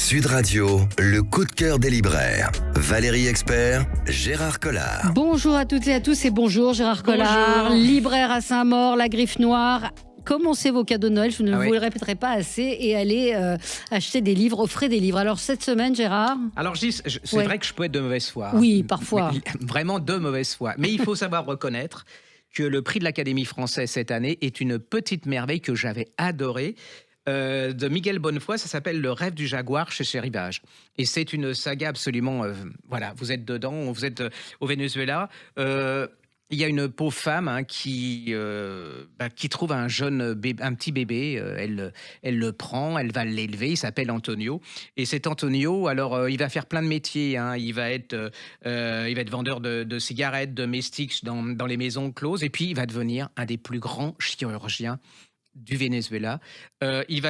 Sud Radio, le coup de cœur des libraires. Valérie Expert, Gérard Collard. Bonjour à toutes et à tous et bonjour Gérard Collard, libraire à Saint-Maur, la Griffe Noire. Commencez vos cadeaux de Noël, je ne vous le répéterai pas assez, et allez acheter des livres, offrez des livres. Alors cette semaine, Gérard? Alors Gis, c'est vrai que je peux être de mauvaise foi. Oui, parfois. Vraiment de mauvaise foi. Mais il faut savoir reconnaître que le prix de l'Académie française cette année est une petite merveille que j'avais adorée. De Miguel Bonnefoy, ça s'appelle Le rêve du jaguar chez Rivage. Et c'est une saga absolument... voilà, vous êtes dedans, vous êtes au Venezuela. Il y a une pauvre femme qui trouve un jeune bébé, un petit bébé. Elle le prend, elle va l'élever. Il s'appelle Antonio. Et cet Antonio, alors il va faire plein de métiers. Il va être vendeur de cigarettes, domestiques dans les maisons closes. Et puis il va devenir un des plus grands chirurgiens du Venezuela. Il va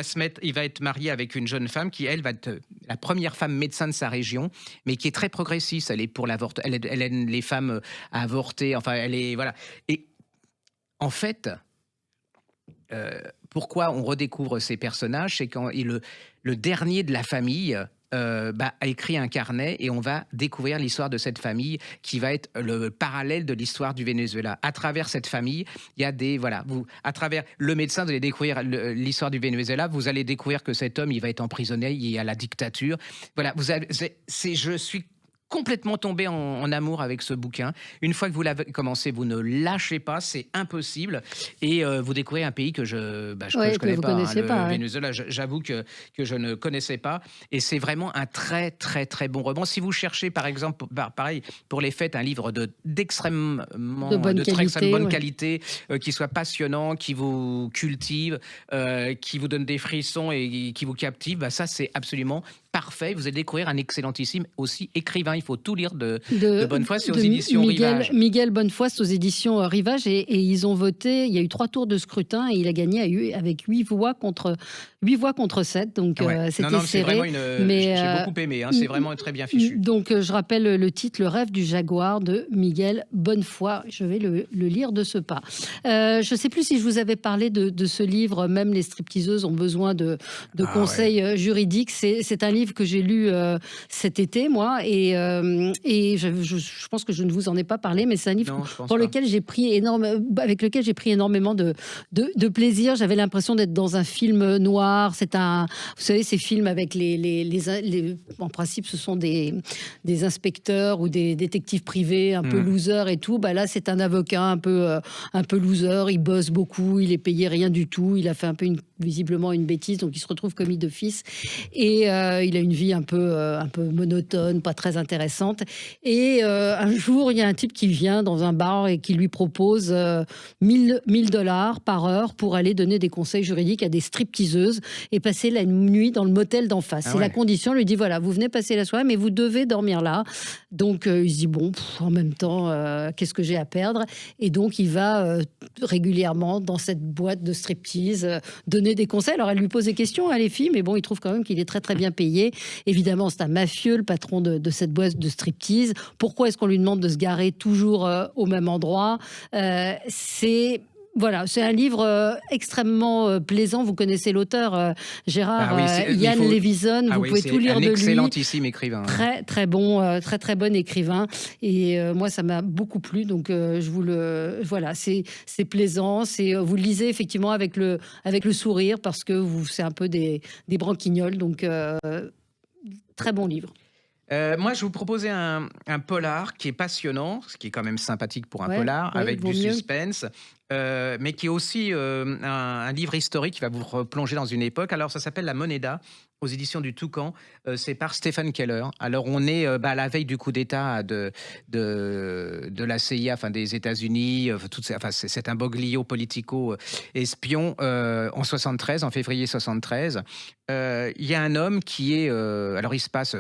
être marié avec une jeune femme qui, elle, va être la première femme médecin de sa région, mais qui est très progressiste. Elle est pour l'avortement. Elle aide les femmes à avorter. Enfin, elle est... Voilà. Et en fait, pourquoi on redécouvre ces personnages, c'est quand le dernier de la famille... a écrit un carnet et on va découvrir l'histoire de cette famille qui va être le parallèle de l'histoire du Venezuela. À travers cette famille, il y a des... Voilà, à travers le médecin, vous allez découvrir l'histoire du Venezuela. Vous allez découvrir que cet homme, il va être emprisonné, il y a la dictature. Voilà, je suis complètement tombé en amour avec ce bouquin. Une fois que vous l'avez commencé, vous ne lâchez pas, c'est impossible. Et vous découvrez un pays que je connais pas. Le Venezuela, j'avoue que je ne connaissais pas. Et c'est vraiment un très, très, très bon roman. Si vous cherchez, par exemple, pareil, pour les fêtes, un livre de très bonne qualité, qui soit passionnant, qui vous cultive, qui vous donne des frissons et qui vous captive, ça, c'est absolument parfait. Vous allez découvrir un excellentissime aussi écrivain. Il faut tout lire de Bonnefoy, c'est aux éditions Rivage. Miguel Bonnefoy, c'est aux éditions Rivage. Et ils ont voté, il y a eu 3 tours de scrutin et il a gagné avec 8 voix contre 7. Donc c'était serré. J'ai beaucoup aimé, c'est vraiment très bien fichu. Donc je rappelle le titre, Le rêve du jaguar de Miguel Bonnefoy. Je vais le lire de ce pas. Je ne sais plus si je vous avais parlé de ce livre, Même les stripteaseuses ont besoin de conseils juridiques. C'est un livre que j'ai lu cet été, moi, et je pense que je ne vous en ai pas parlé, mais c'est un livre avec lequel j'ai pris énormément de plaisir. J'avais l'impression d'être dans un film noir. Vous savez, ces films avec en principe, ce sont des inspecteurs ou des détectives privés un peu losers et tout. Là, c'est un avocat un peu loser. Il bosse beaucoup, il est payé rien du tout. Il a fait visiblement une bêtise, donc il se retrouve commis d'office. Et il a une vie un peu monotone, pas très intéressante. Et un jour, il y a un type qui vient dans un bar et qui lui propose $1000 par heure pour aller donner des conseils juridiques à des stripteaseuses et passer la nuit dans le motel d'en face. C'est la condition. On lui dit, voilà, vous venez passer la soirée, mais vous devez dormir là. Donc, il se dit, en même temps, qu'est-ce que j'ai à perdre? Et donc, il va régulièrement dans cette boîte de striptease donner des conseils. Alors, elle lui pose des questions, les filles, mais il trouve quand même qu'il est très, très bien payé. Évidemment, c'est un mafieux, le patron de cette boîte de striptease. Pourquoi est-ce qu'on lui demande de se garer toujours au même endroit? C'est un livre extrêmement plaisant. Vous connaissez l'auteur, Gérard, Yann Levison. Vous pouvez tout lire de lui. Un excellentissime écrivain. Très, très bon, très, très bon écrivain. Et moi, ça m'a beaucoup plu. Donc, c'est plaisant. Vous le lisez effectivement avec le sourire parce que c'est un peu des branquignoles. Donc, très bon livre. Moi, je vous proposais un polar qui est passionnant, ce qui est quand même sympathique pour un polar, avec du suspense, mais qui est aussi un livre historique qui va vous replonger dans une époque. Alors, ça s'appelle La Moneda, aux éditions du Toucan. C'est par Stephen Keller. Alors, on est à la veille du coup d'État de la CIA, des États-Unis. C'est un boglio politico-espion en 73, en février 73. Il y a un homme qui est... alors, il se passe...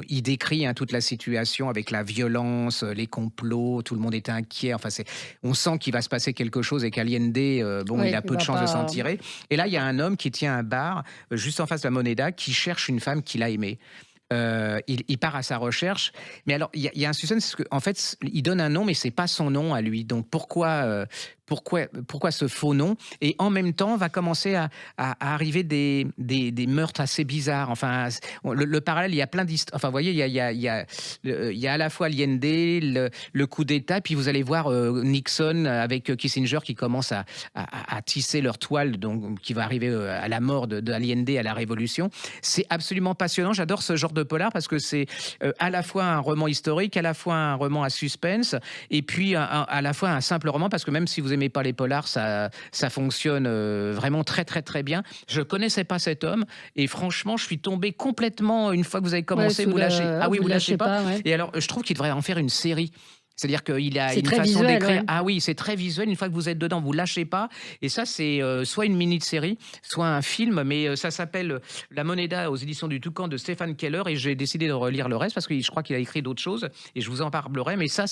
il décrit toute la situation avec la violence, les complots, tout le monde est inquiet. On sent qu'il va se passer quelque chose et qu'Allende, il a peu de chances de s'en tirer. Et là, il y a un homme qui tient un bar juste en face de la Moneda qui cherche une femme qu'il a aimée. il part à sa recherche. Mais alors, il y a un suspense, parce qu'en fait, il donne un nom, mais c'est pas son nom à lui. Donc pourquoi ce faux nom? Et en même temps, va commencer à arriver des meurtres assez bizarres. Enfin, le parallèle, il y a plein d'histoires. Enfin, vous voyez, il y a à la fois Allende, le coup d'État, puis vous allez voir Nixon avec Kissinger qui commence à tisser leur toile, donc, qui va arriver à la mort de Allende, à la Révolution. C'est absolument passionnant. J'adore ce genre de polar parce que c'est à la fois un roman historique, à la fois un roman à suspense, et puis à la fois un simple roman, parce que même si vous aimez pas les polars, ça fonctionne vraiment très très très bien. Je connaissais pas cet homme et franchement, je suis tombé complètement une fois que vous avez commencé. Ouais, Vous lâchez. Ah oui, vous lâchez pas. ouais. Et alors, je trouve qu'il devrait en faire une série. C'est-à-dire qu'il a C'est une très façon visuel, d'écrire. ouais. Ah oui, c'est très visuel. Une fois que vous êtes dedans, vous lâchez pas. Et ça, c'est soit une mini-série, soit un film. Mais ça s'appelle La Moneda aux éditions du Toucan de Stéphane Keller. Et j'ai décidé de relire le reste parce que je crois qu'il a écrit d'autres choses. Et je vous en parlerai. Mais ça,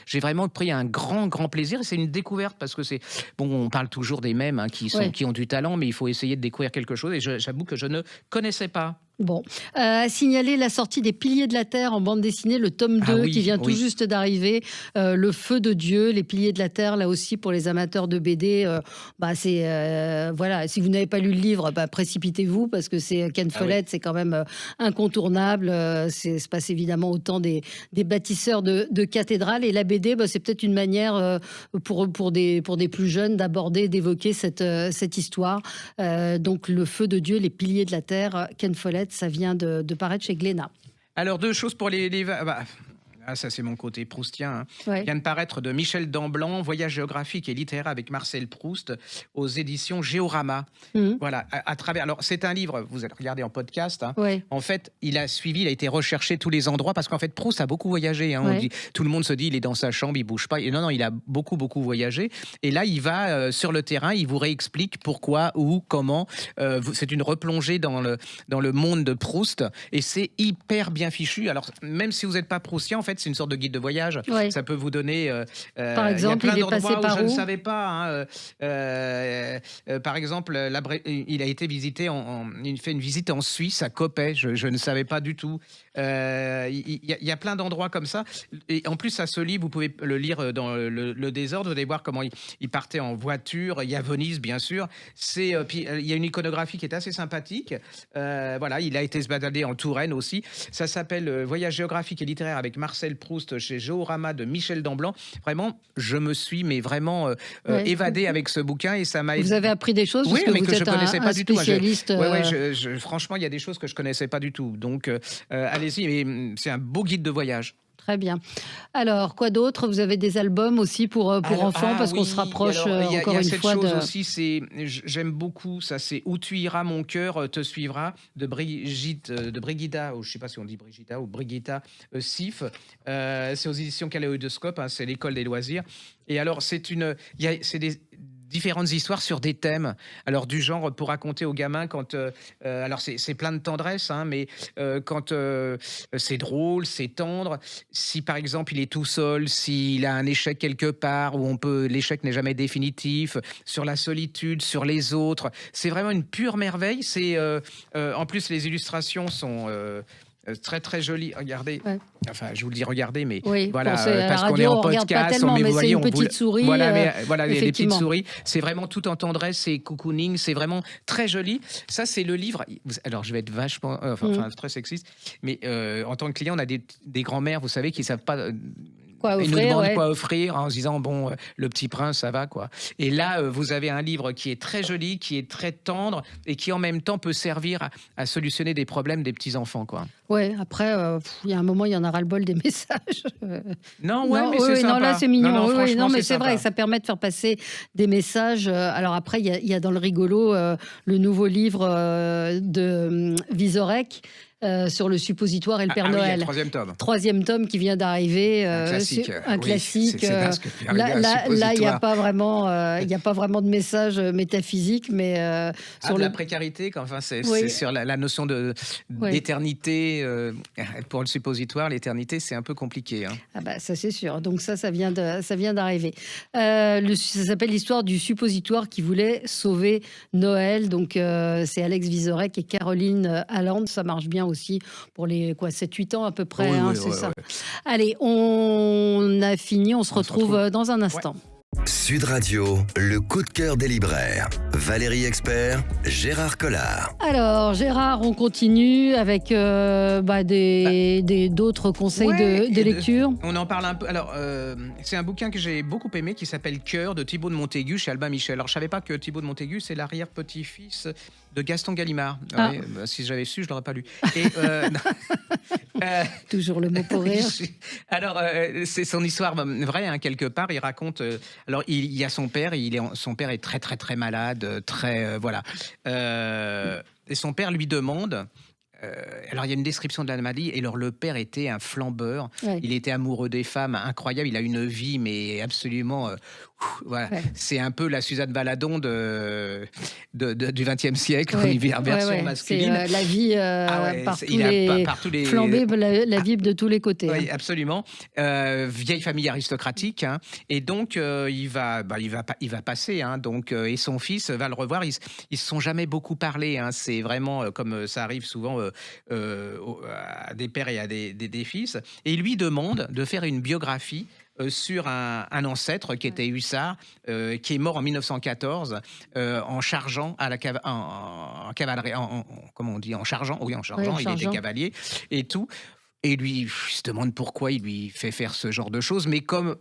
j'ai vraiment pris un grand, grand plaisir. Et c'est une découverte parce que c'est... Bon, on parle toujours des mêmes qui ont du talent, mais il faut essayer de découvrir quelque chose. Et j'avoue que je ne connaissais pas. Bon, signaler la sortie des Piliers de la Terre en bande dessinée, le tome 2 qui vient tout juste d'arriver, Le Feu de Dieu, les Piliers de la Terre, là aussi pour les amateurs de BD, voilà, si vous n'avez pas lu le livre, précipitez-vous parce que c'est Ken Follett, c'est quand même incontournable, c'est se passe évidemment au temps des bâtisseurs de cathédrales, et la BD, c'est peut-être une manière pour des plus jeunes d'aborder, d'évoquer cette histoire. Donc Le Feu de Dieu, les Piliers de la Terre, Ken Follett. Ça vient de paraître chez Glénat. Alors, deux choses pour les ça, c'est mon côté proustien. Vient de paraître de Michel Damblanc, Voyage géographique et littéraire avec Marcel Proust, aux éditions Géorama. Voilà, à travers. Alors, c'est un livre, vous allez regarder en podcast. En fait, il a été recherché tous les endroits, parce qu'en fait, Proust a beaucoup voyagé. Tout le monde se dit, il est dans sa chambre, il bouge pas. Et non, il a beaucoup, beaucoup voyagé. Et là, il va sur le terrain, il vous réexplique pourquoi, où, comment. C'est une replongée dans le monde de Proust. Et c'est hyper bien fichu. Alors, même si vous n'êtes pas proustien, en fait, c'est une sorte de guide de voyage. Ça peut vous donner... par exemple, il y a plein il est passé d'endroits par où je où ne savais pas. Par exemple, il a été visité, il fait une visite en Suisse, à Coppet. Je ne savais pas du tout. Il y a plein d'endroits comme ça. Et en plus, ça se lit, vous pouvez le lire dans le désordre. Vous allez voir comment il partait en voiture. Il y a Venise, bien sûr. Puis il y a une iconographie qui est assez sympathique. Voilà, il a été se balader en Touraine aussi. Ça s'appelle Voyage géographique et littéraire avec Marcel Proust chez Géorama de Michel Damblanc. Vraiment, je me suis vraiment évadé avec ce bouquin et ça m'a... Vous avez appris des choses parce que vous êtes un spécialiste. Franchement, il y a des choses que je connaissais pas du tout. Donc, allez-y, mais c'est un beau guide de voyage. Très bien. Alors, quoi d'autre? Vous avez des albums aussi pour enfants, parce qu'on se rapproche encore une fois de... aussi, j'aime beaucoup, ça, c'est Où tu iras, mon cœur te suivra, de Brigitta, ou je ne sais pas si on dit Brigitta ou Brigitta Sif. C'est aux éditions Kaléidoscope, c'est l'école des loisirs. Et alors, c'est des différentes histoires sur des thèmes, alors du genre pour raconter aux gamins quand alors c'est plein de tendresse, mais quand c'est drôle, c'est tendre, si par exemple il est tout seul, s'il a un échec quelque part, où l'échec n'est jamais définitif, sur la solitude, sur les autres, c'est vraiment une pure merveille. C'est en plus les illustrations sont très très joli, regardez. Enfin, je vous le dis, regardez, mais voilà, parce qu'on est en podcast, mais vous voyez, une petite souris. Voilà, les petites souris. C'est vraiment tout en tendresse, c'est cocooning, c'est vraiment très joli. Ça, c'est le livre. Alors, je vais être vachement, très sexiste, mais en tant que client, on a des grands-mères, vous savez, qui savent pas. Ils nous demandent quoi offrir en se disant le Petit Prince, ça va quoi. Et là, vous avez un livre qui est très joli, qui est très tendre et qui en même temps peut servir à solutionner des problèmes des petits enfants quoi. Ouais. Après, il y a un moment, il y en a ras-le-bol des messages. Mais c'est sympa. Non, là c'est mignon. Non, mais c'est sympa. vrai, ça permet de faire passer des messages. Alors après, il y a dans le rigolo le nouveau livre de Vizorek. Sur le suppositoire et le Père Noël. Le troisième tome. Troisième tome qui vient d'arriver. Un classique. Là, il n'y a pas vraiment de message métaphysique, mais sur la précarité. Enfin, c'est sur la notion d'éternité. Pour le suppositoire, l'éternité, c'est un peu compliqué. Ça c'est sûr. Donc ça vient d'arriver. Ça s'appelle l'histoire du suppositoire qui voulait sauver Noël. Donc c'est Alex Vizorek et Caroline Allende. Ça marche bien aussi pour les 7-8 ans à peu près, Oui, hein, oui, c'est ouais, ça. ouais. Allez, on a fini, on se On se retrouve retrouve. dans un Ouais. instant. Sud Radio, le coup de cœur des libraires. Valérie Expert, Gérard Collard. Alors, Gérard, on continue avec d'autres conseils Ouais, de lecture. on en parle un peu. Alors, c'est un bouquin que j'ai beaucoup aimé qui s'appelle Cœur de Thibaut de Montaigu chez Albin Michel. Alors, je savais pas que Thibaut de Montaigu, c'est l'arrière-petit-fils de Gaston Gallimard. Ah. Ouais, bah, si j'avais su, je l'aurais pas lu. Et, Toujours le mot pour rire. alors, c'est son histoire vraie, hein, quelque part. Il raconte. Alors, il y a son père. Son père est très, très, très malade. Très. Voilà. Et son père lui demande. Alors, il y a une description de la maladie. Et alors, le père était un flambeur. Ouais. Il était amoureux des femmes, incroyable. Il a une vie, mais absolument. Voilà. Ouais. C'est un peu la Suzanne Valadon du XXe siècle, Ouais. version masculine. C'est la vie Par tous les flambée, la vie de tous les côtés. Oui, hein. absolument. Vieille famille aristocratique, hein. Et donc il va passer, hein, donc et son fils va le revoir. Ils se sont jamais beaucoup parlé, hein. C'est vraiment comme ça arrive souvent à des pères et à des fils. Et il lui demande de faire une biographie sur un ancêtre qui était hussard, qui est mort en 1914 en chargeant à la en cavalerie, comment on dit, en chargeant, oui, en chargeant, Ouais, il était cavalier et tout. Et lui, il se demande pourquoi il lui fait faire ce genre de choses, mais comme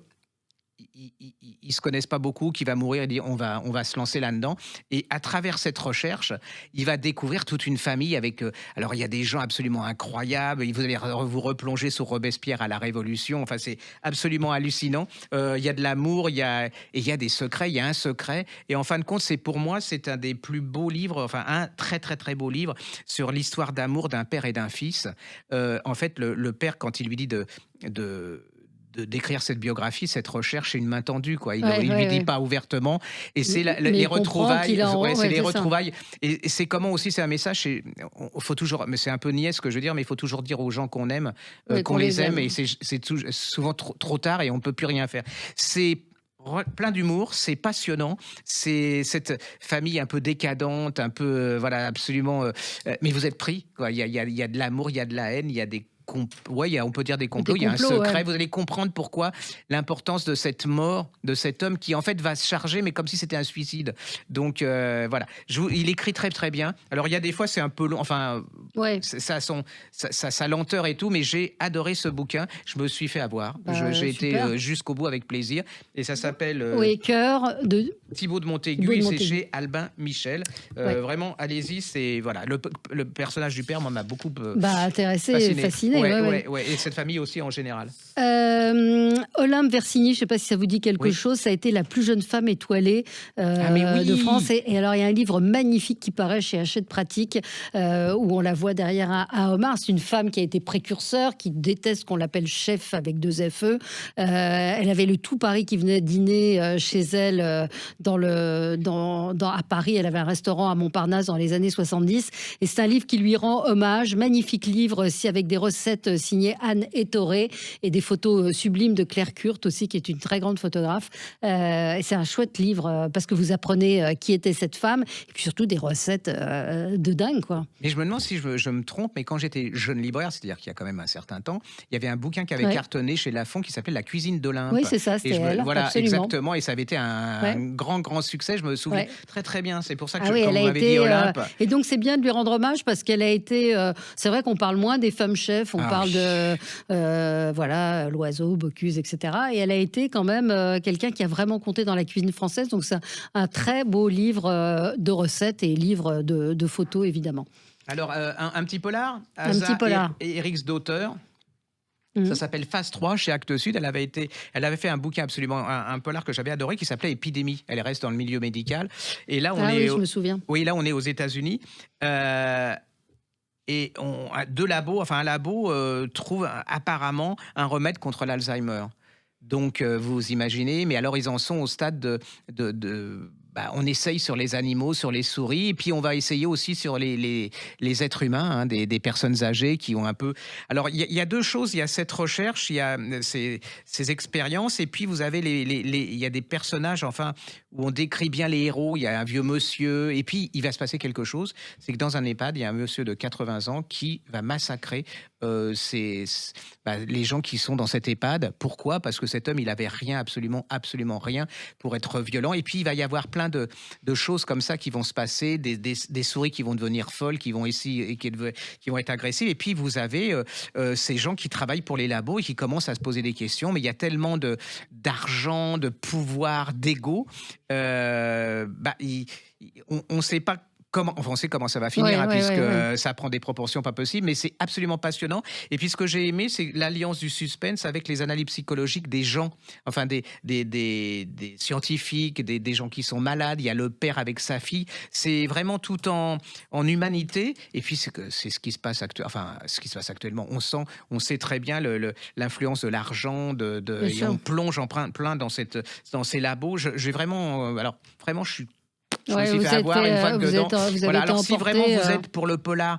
ils se connaissent pas beaucoup, qui va mourir, il dit on va se lancer là-dedans. Et à travers cette recherche, il va découvrir toute une famille avec. Alors il y a des gens absolument incroyables. Vous allez vous replonger sur Robespierre à la Révolution. Enfin c'est absolument hallucinant. Il y a de l'amour, il y a des secrets. Il y a un secret. Et en fin de compte, pour moi, c'est un des plus beaux livres. Enfin un très très très beau livre sur l'histoire d'amour d'un père et d'un fils. En fait, le père, quand il lui dit d'écrire cette biographie, cette recherche, c'est une main tendue, quoi. Il lui dit pas ouvertement, et c'est les retrouvailles. C'est les retrouvailles, et c'est comment aussi, c'est un message. Faut toujours, mais c'est un peu niais ce que je veux dire, mais il faut toujours dire aux gens qu'on aime, qu'on les aime, et c'est souvent trop tard et on peut plus rien faire. C'est plein d'humour, c'est passionnant, c'est cette famille un peu décadente, un peu voilà, absolument. Mais vous êtes pris, quoi. Il y a de l'amour, il y a de la haine, il y a des on peut dire des complots, il y a un secret. Ouais. Vous allez comprendre pourquoi l'importance de cette mort, de cet homme qui en fait va se charger, mais comme si c'était un suicide. Donc voilà, il écrit très très bien. Alors il y a des fois c'est un peu long, enfin sa lenteur et tout, mais j'ai adoré ce bouquin. Je me suis fait avoir. J'ai été jusqu'au bout avec plaisir. Et ça s'appelle Cœur de Thibaut de Montaigu, c'est chez Albin Michel. Vraiment, allez-y. C'est voilà, le personnage du père m'a beaucoup intéressé, fasciné. Et cette famille aussi en général. Olympe Versini, je ne sais pas si ça vous dit quelque chose, ça a été la plus jeune femme étoilée de France. Et alors, il y a un livre magnifique qui paraît chez Hachette Pratique, où on la voit derrière un homard. C'est une femme qui a été précurseur, qui déteste qu'on l'appelle chef avec 2 FE. Elle avait le tout Paris qui venait dîner chez elle à Paris. Elle avait un restaurant à Montparnasse dans les années 70. Et c'est un livre qui lui rend hommage. Magnifique livre aussi, avec des recettes signées Anne Ettoré et des photos sublimes de Claire Kurt aussi, qui est une très grande photographe. Et c'est un chouette livre parce que vous apprenez qui était cette femme et puis surtout des recettes de dingue, quoi. Mais je me demande si je me trompe, mais quand j'étais jeune libraire, c'est-à-dire qu'il y a quand même un certain temps, il y avait un bouquin qui avait cartonné chez Lafon qui s'appelait La cuisine d'Olympe. Oui, c'est ça, c'était elle. Voilà, absolument. Exactement. Et ça avait été un grand succès. Je me souviens très très bien. C'est pour ça que quand elle vous m'avez dit Olympe. Et donc c'est bien de lui rendre hommage parce qu'elle a été. C'est vrai qu'on parle moins des femmes chefs. On parle de Loiseau, Bocuse, etc. Et elle a été quand même quelqu'un qui a vraiment compté dans la cuisine française. Donc c'est un très beau livre de recettes et livre de photos, évidemment. Alors, un petit polar. Un petit polar. Et Eric d'auteur. Ça s'appelle Phase 3 chez Actes Sud. Elle avait fait un bouquin absolument, un polar que j'avais adoré qui s'appelait Épidémie. Elle reste dans le milieu médical. Et là, je me souviens. Oui, là, on est aux États-Unis. Et un labo trouve apparemment un remède contre l'Alzheimer. Donc, vous imaginez, mais alors ils en sont au stade on essaye sur les animaux, sur les souris, et puis on va essayer aussi sur les êtres humains, hein, des personnes âgées qui ont un peu... Alors, il y a deux choses, il y a cette recherche, il y a ces expériences, et puis vous avez il y a des personnages, enfin, où on décrit bien les héros, il y a un vieux monsieur, et puis il va se passer quelque chose, c'est que dans un EHPAD, il y a un monsieur de 80 ans qui va massacrer les gens qui sont dans cet EHPAD. Pourquoi? Parce que cet homme, il avait rien, absolument rien pour être violent. Et puis, il va y avoir plein de choses comme ça qui vont se passer, des souris qui vont devenir folles, qui vont qui vont être agressives. Et puis, vous avez ces gens qui travaillent pour les labos et qui commencent à se poser des questions. Mais il y a tellement d'argent, de pouvoir, d'ego. On ne sait pas on sait comment ça va finir, puisque ça prend des proportions pas possibles, mais c'est absolument passionnant. Et puis ce que j'ai aimé, c'est l'alliance du suspense avec les analyses psychologiques des gens, enfin des scientifiques, des gens qui sont malades. Il y a le père avec sa fille. C'est vraiment tout en humanité. Et puis c'est ce qui se passe actuellement. On sait très bien l'influence de l'argent, et on plonge en plein dans ces labos. J'ai vraiment, vraiment, je me suis fait avoir une fois dedans. Voilà. Alors si vraiment vous êtes pour le polar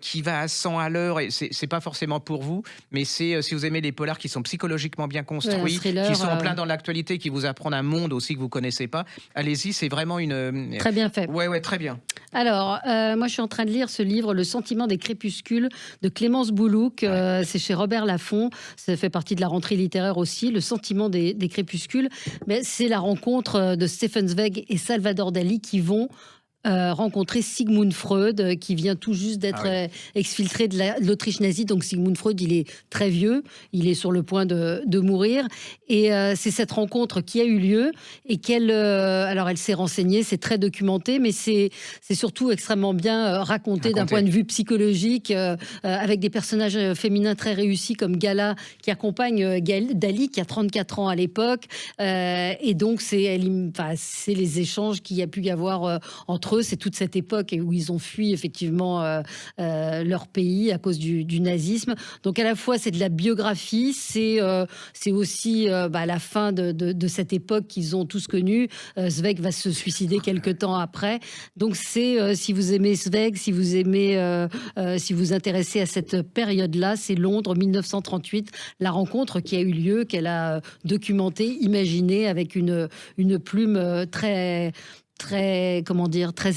qui va à 100 à l'heure, et c'est pas forcément pour vous, mais c'est si vous aimez les polars qui sont psychologiquement bien construits, qui sont en plein dans l'actualité, qui vous apprennent un monde aussi que vous connaissez pas, allez-y, c'est vraiment très bien fait. Ouais, très bien. Alors, moi, je suis en train de lire ce livre, Le sentiment des crépuscules, de Clémence Boulouc. C'est chez Robert Laffont. Ça fait partie de la rentrée littéraire aussi, Le sentiment des crépuscules. Mais c'est la rencontre de Stefan Zweig et Salvador Dali qui vont rencontrer Sigmund Freud, qui vient tout juste d'être exfiltré de l'Autriche nazie. Donc Sigmund Freud, il est très vieux, il est sur le point de mourir. Et c'est cette rencontre qui a eu lieu et alors elle s'est renseignée, c'est très documenté, mais c'est surtout extrêmement bien raconté d'un point de vue psychologique, avec des personnages féminins très réussis comme Gala, qui accompagne Dali, qui a 34 ans à l'époque. Et donc c'est les échanges qu'il y a pu y avoir entre eux. C'est toute cette époque où ils ont fui effectivement leur pays à cause du nazisme. Donc à la fois c'est de la biographie, c'est aussi la fin de cette époque qu'ils ont tous connue. Zweig va se suicider quelque temps après. Donc c'est si vous aimez Zweig, si vous aimez, si vous intéressez à cette période-là, c'est Londres 1938, la rencontre qui a eu lieu, qu'elle a documentée, imaginée avec une plume très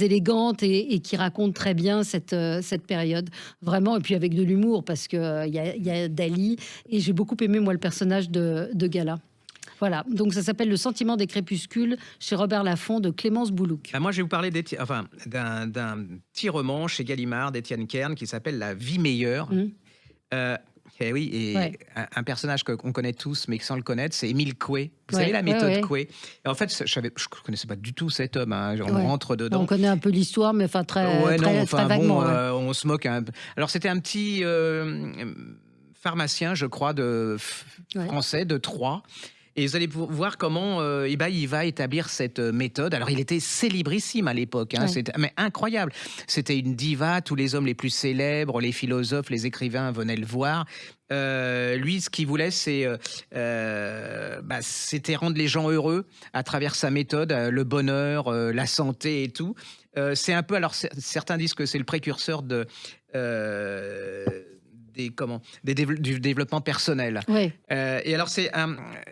élégante et qui raconte très bien cette période, vraiment, et puis avec de l'humour, parce que il y a Dali, et j'ai beaucoup aimé, moi, le personnage de Gala. Voilà, donc ça s'appelle Le sentiment des crépuscules, chez Robert Laffont, de Clémence Boulouc. Moi, je vais vous parler d'un petit roman chez Gallimard d'Étienne Kern qui s'appelle La vie meilleure. Un personnage qu'on connaît tous, mais sans le connaître, c'est Émile Coué. Vous savez, la méthode Coué. Et en fait, je ne connaissais pas du tout cet homme. Hein. On rentre dedans. On connaît un peu l'histoire, mais très vaguement. On se moque un peu. Alors, c'était un petit pharmacien, je crois, français de Troyes. Et vous allez voir comment il va établir cette méthode. Alors, il était célébrissime à l'époque, hein, mais incroyable. C'était une diva, tous les hommes les plus célèbres, les philosophes, les écrivains venaient le voir. Lui, ce qu'il voulait, c'était rendre les gens heureux à travers sa méthode, le bonheur, la santé et tout. C'est un peu, alors certains disent que c'est le précurseur du développement personnel. Et alors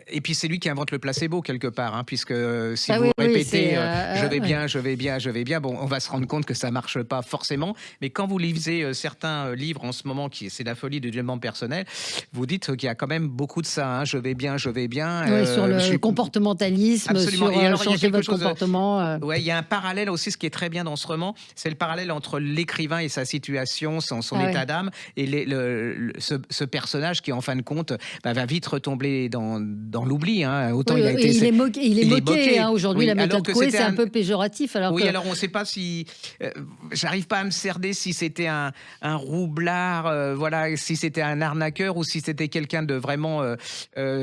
et puis c'est lui qui invente le placebo quelque part, hein, puisque si vous répétez je vais bien, bon, on va se rendre compte que ça marche pas forcément. Mais quand vous lisez certains livres en ce moment, c'est la folie du développement personnel, vous dites qu'il y a quand même beaucoup de ça. Hein, je vais bien. Sur le comportementalisme, absolument. Sur changer votre comportement. Il y a un parallèle aussi, ce qui est très bien dans ce roman, c'est le parallèle entre l'écrivain et sa situation, son état d'âme, et ce personnage qui, en fin de compte, va vite retomber dans l'oubli. Hein. Autant il est moqué. Hein. Aujourd'hui, la méthode Coué, c'est un peu péjoratif. Alors on ne sait pas si... j'arrive pas à me cerner si c'était un roublard, si c'était un arnaqueur ou si c'était quelqu'un de vraiment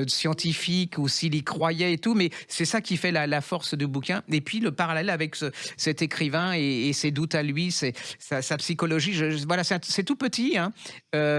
scientifique ou s'il y croyait et tout. Mais c'est ça qui fait la force du bouquin. Et puis, le parallèle avec cet écrivain et ses doutes à lui, sa psychologie. C'est tout petit, hein.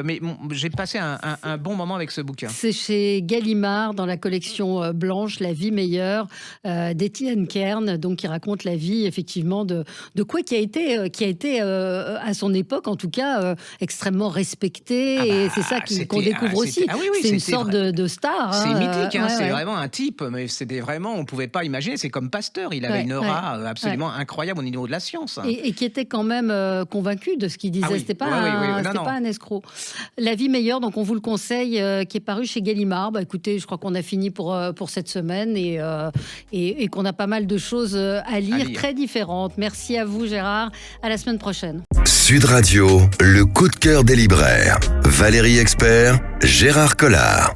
mais j'ai passé un bon moment avec ce bouquin. C'est chez Gallimard dans la collection blanche, La vie meilleure d'Étienne Kern, donc qui raconte la vie effectivement de quoi qui a été à son époque en tout cas extrêmement respecté et c'est ça qu'on découvre aussi. C'est une sorte de star. C'est mythique, ouais, c'est vraiment un type, mais c'était vraiment, on pouvait pas imaginer. C'est comme Pasteur, il avait une aura absolument incroyable au niveau de la science. Et qui était quand même convaincu de ce qu'il disait. C'était pas un escroc. La vie meilleure, donc on vous le conseille, qui est paru chez Gallimard. Bah, écoutez, je crois qu'on a fini pour cette semaine et qu'on a pas mal de choses à lire très différentes. Merci à vous, Gérard. À la semaine prochaine. Sud Radio, le coup de cœur des libraires. Valérie Expert, Gérard Collard.